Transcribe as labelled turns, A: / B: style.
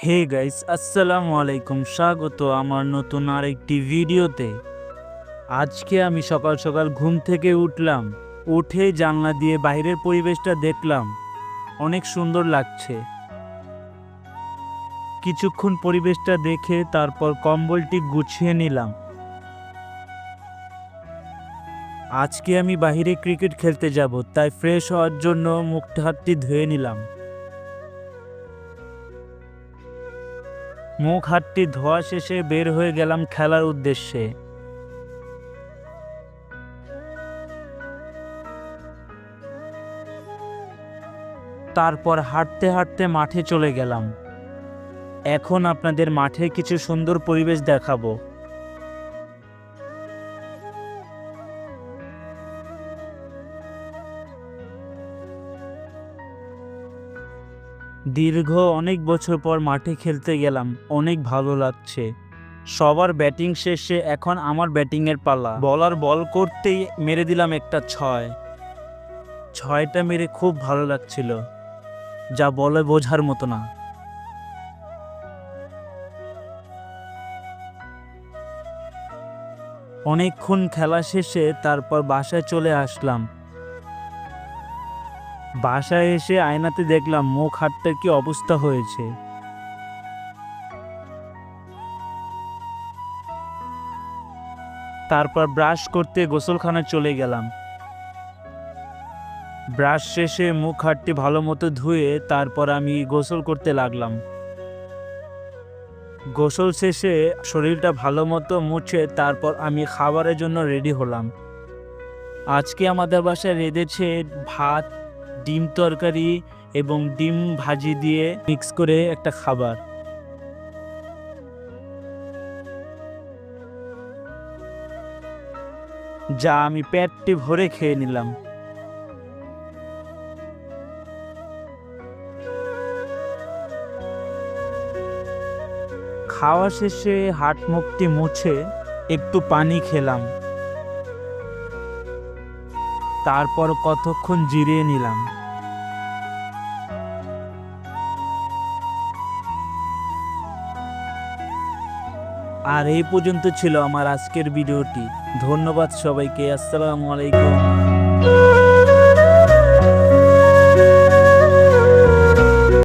A: Hey guys, আসসালামু আলাইকুম। স্বাগত আমার নতুন আরেকটি ভিডিওতে। আজকে আমি সকাল সকাল ঘুম থেকে উঠলাম। উঠে জানলা দিয়ে বাইরের পরিবেশটা দেখলাম, অনেক সুন্দর লাগছে। কিছুক্ষণ পরিবেশটা দেখে তারপর কম্বলটি গুছিয়ে নিলাম। আজকে আমি বাইরে ক্রিকেট খেলতে যাব, তাই ফ্রেশ হওয়ার জন্য মুখটা হাতটি ধুয়ে নিলাম। মুখ হাতটি ধোয়া শেষে বের হয়ে গেলাম খেলার উদ্দেশ্যে। তারপর হাঁটতে হাঁটতে মাঠে চলে গেলাম। এখন আপনাদের মাঠে কিছু সুন্দর পরিবেশ দেখাবো। দীর্ঘ অনেক বছর পর মাঠে খেলতে গেলাম, অনেক ভালো লাগছে। সবার ব্যাটিং শেষে এখন আমার ব্যাটিংয়ের পালা। বলার বল করতেই মেরে দিলাম একটা ছয়। ছয়টা মেরে খুব ভালো লাগছিল, যা বলে বোঝার মতো না। অনেকক্ষণ খেলা শেষে তারপর বাসায় চলে আসলাম। বাসায় এসে আয়নাতে দেখলাম মুখ হাতটার কি অবস্থা হয়েছে। তারপর ব্রাশ করতে গোসলখানায় চলে গেলাম। ব্রাশ শেষে মুখ হাতটি ভালো মতো ধুয়ে তারপর আমি গোসল করতে লাগলাম। গোসল শেষে শরীরটা ভালো মতো মুছে তারপর আমি খাবারের জন্য রেডি হলাম। আজকে আমাদের বাসায় রেঁধেছে ভাত, ডিম তরকারি এবং ডিম ভাজি দিয়ে মিক্স করে একটা খাবার, যা আমি পেটটি ভরে খেয়ে নিলাম। খাওয়া শেষে হাত মুখটি মুছে একটু পানি খেলাম। তারপর কতক্ষণ জিরিয়ে নিলাম। আর এই পর্যন্ত ছিল আমার আজকের ভিডিওটি। ধন্যবাদ সবাইকে। আসসালামু আলাইকুম।